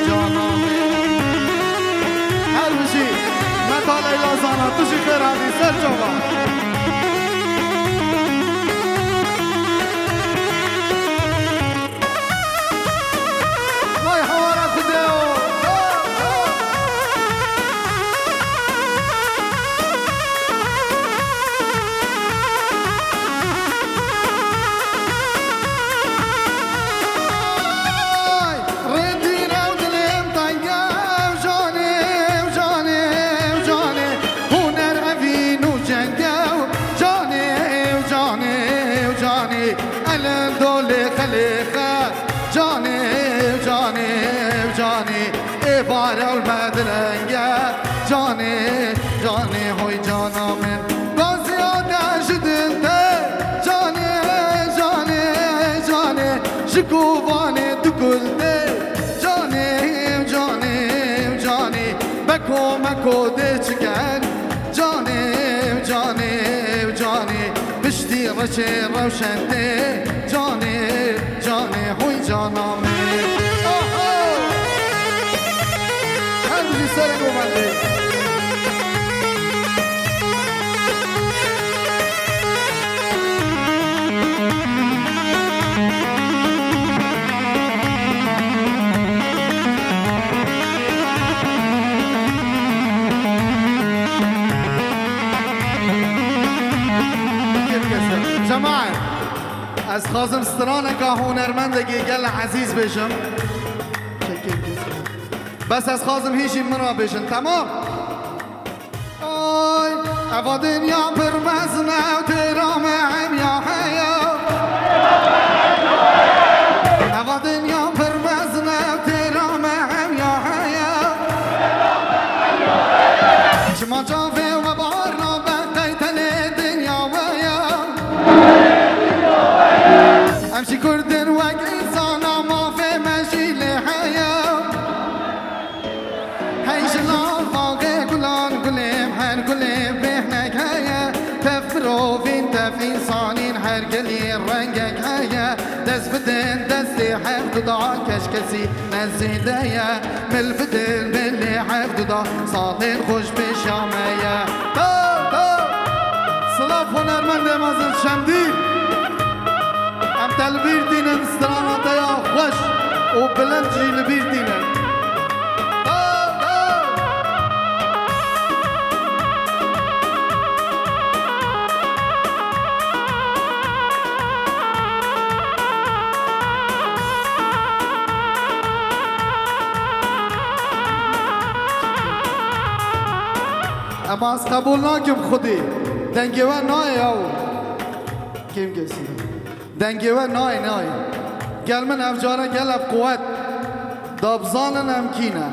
جانم هر بشی متا لیلا زانا توشی خیر هدی سر جوان وای حوارا خودیو بارا المدرنگه جانی جانی هوی جانا من بازی آدش دنده جانی جانی جانی شکوبانی تو گلده جانی جانی جانی بکو مکو ده چکن جانی جانی جانی بشتی رچه روشنده جانی جانی هوی جانا من سر گومنده جماعه از خازم سترانه که هنرمندگی گل عزیز بشم بس از خازم هیچی مرا بشن تمام آی اوا دنیا پر مزنه و ترام هم یا حیا اوا دنیا پر مزنه و ترام هم یا حیا شما جاوه و بارنا بقی تل دنیا ویا همشی کردن و انسان ما فی مشیل حیا إنسانين هرقلي رنقك هيا دز بدن دزي حفظ ضاع كشكسي نزيدايا من البدن باللي حفظ ضاع صالين خوش بشامية صلاف هنرمند مازن شمدين هم تلبير دينن استرانة يا خوش وبلنجي لبير دينن اما از قبول نکم خودی دنگه و نای او کم کسی دنگه و نای گل من افجاره گل اف قوت دابزانن امکینه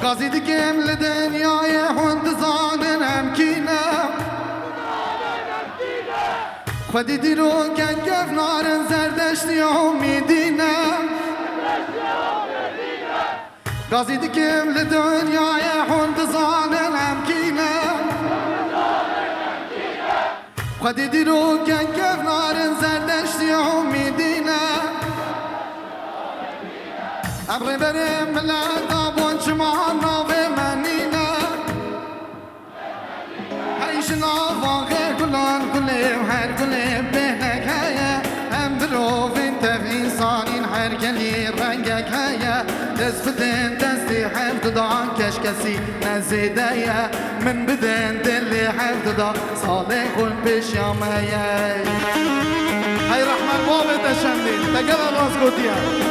قاضی دیگم لدنیای هندزانن امکینه خودی دیرو گنگف نارن زردشتی امیدینه قاضي دكم لدنيا يا حند زان الامكينة خدي ديرو كان كيف نار زردشتي عميدينا أمري بريم بلا طابون شمعنا في منينا عيشنا فاغير كلان كلهم هر كلهم بينك هيا أمبرو فينت في إنسانين هر كلي رنقك هيا دز بدن دزي حفظ ضاع كشكسي نزيدايا من بدن دلي حفظ ضاع صالح بشامايا هاي رحمن بابا تشندين تقرأ راس قوتيا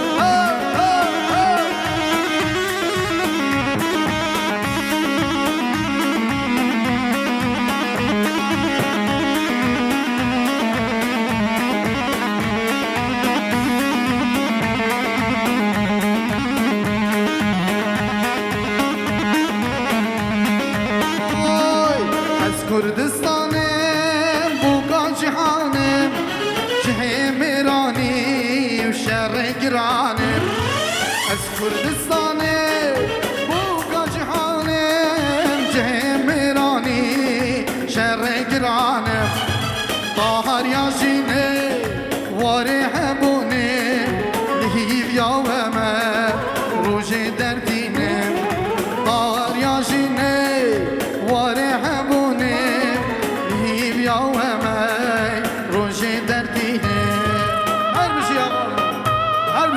کردستانم بوگان جهانم جه میرانی و شهر گرانم از کردستانم بوگان جهانم جه میرانی شهر گرانم طاهر یاشینه واره هبونه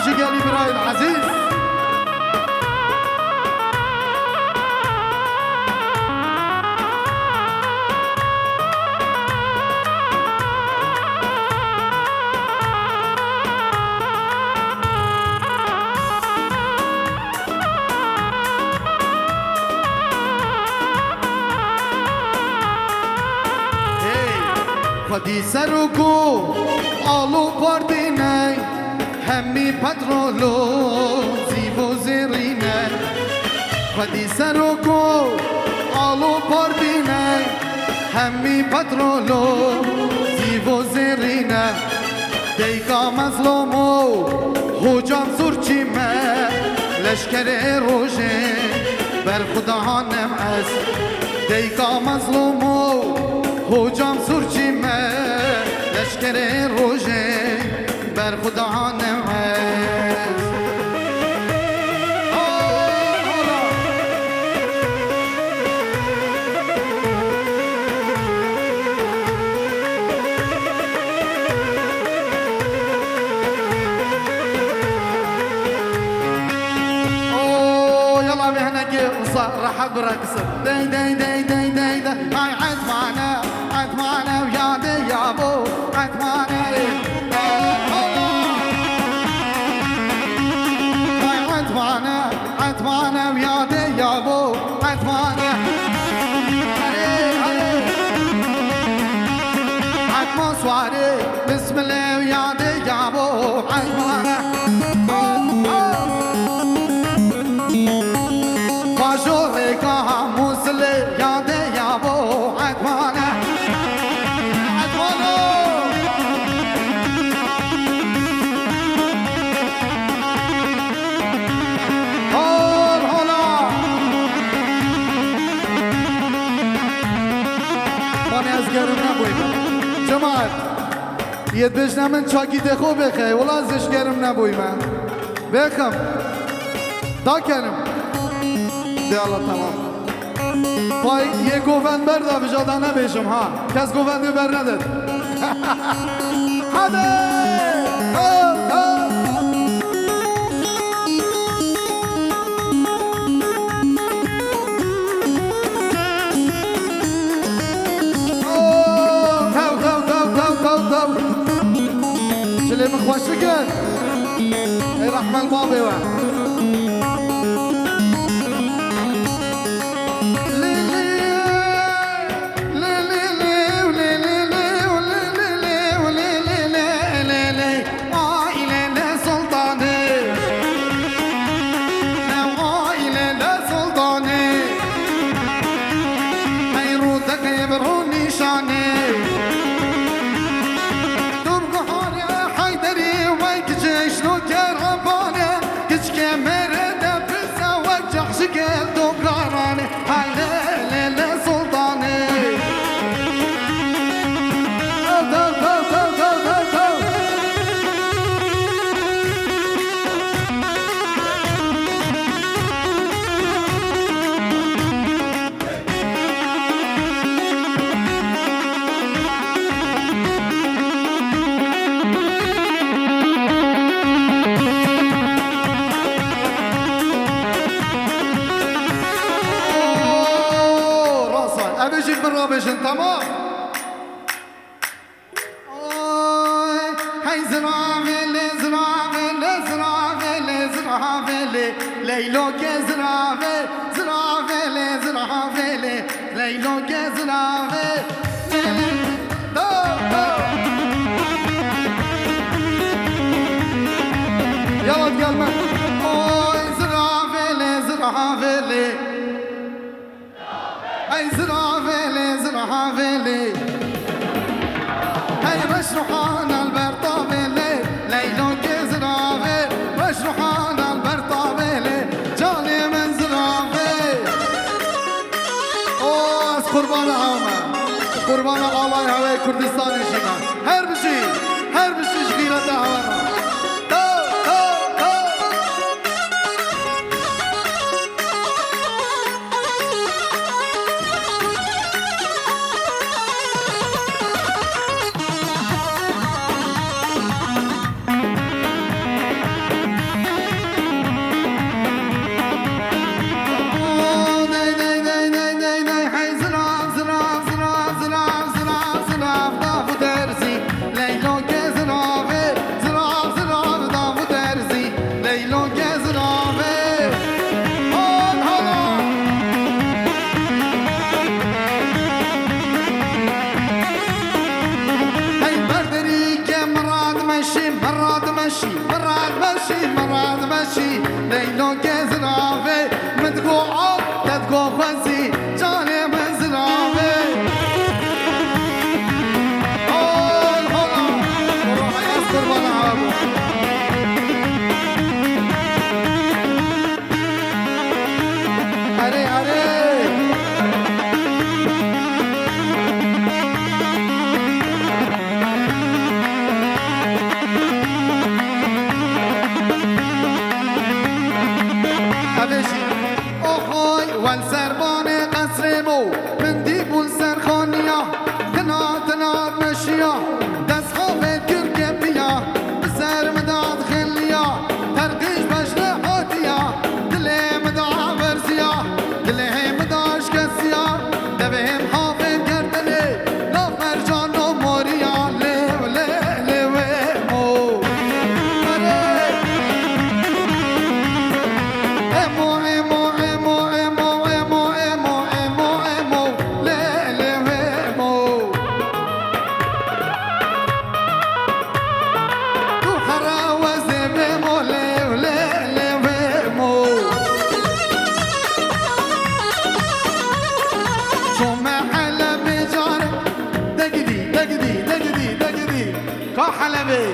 جگلی برای العزیز خودی سرکو آلو پاردینه همی پترولو زیبو زیرینه خودی سرکو آلو پاردینه همی پترولو زیبو زیرینه دیگا مظلومو حجام زورچیمه لشکر روژه بر خدا هانم از دیگا مظلومو حجام سرچیمه لشکر روژه بر خدا نماز يلا بهناك راح اقرقص داي داي داي داي داي هاي عد معنا ويا دي يا ابو عد معنا هاي عد معنا ويا دي يا ابو عد معنا عد مصواري بسم الله ويا دي يا ابو عد معنا جماعت یه بجنه من چاکی دخو بخی ولی ازش گرم نبوی من بخم دا کنم دی الله تمام پای یه گووند بر دا بجاده نبیشم ها کس گووندی بر ندد حده شلي مخوش فكر اي رحمة الماضي تمام هاي زرافلي زرافلي زرافلي زرافلي ليلو كزرافلي زرافلي زرافلي ليلو كزرافلي يلا تقلبنا زرافلي زرافلي هاي زرافلي زرافلي هاي مشروحان البرطابلي ليلو كزرافي مشروحان البرطابلي جاني من زرافي اوه قربان عامة قربان الله هواي كردستان جينا هر بشي شغيرة هوانا حلبي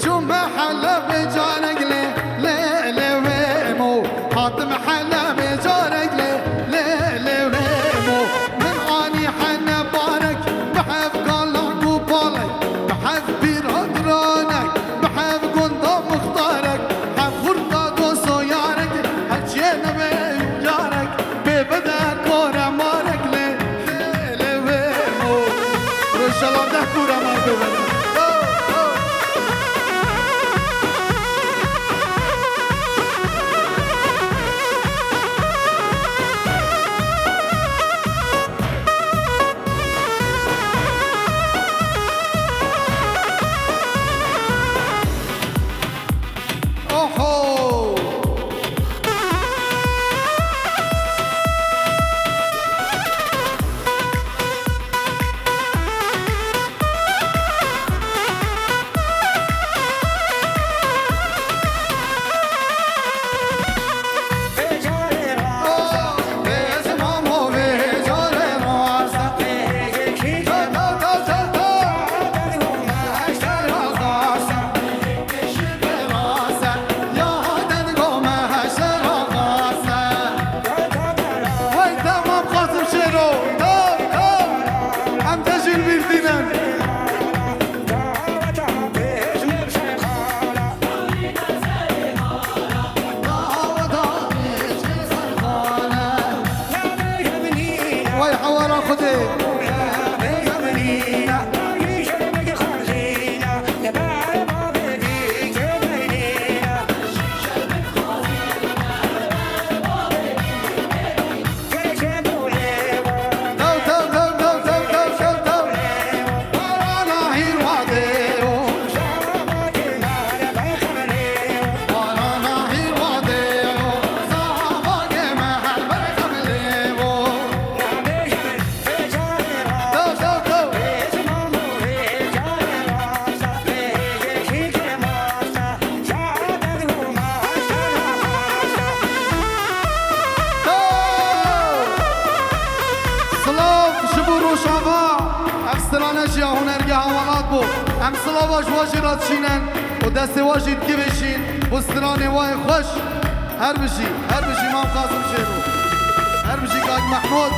شو ما حلبي جارك لي لي لي ويمو حاتم حلبي جارك لي لي لي ويمو من اني حنا بارك بحب قالك وبالك بحب بيرادرانك بحب قندا مختارك حب خرطة دوسو يارك هالجينا بيارك ببدا كورا مارك لي لي ويمو رجال ده كورا مار ببدا وای حوارا خوده استرانجی هنرگه حوالات بو هم سلاواش واجی را چینن و دست واجی که بشین و استرانه وای خوش هر بشی مام قاسم شیرو هر بشی کاج محمود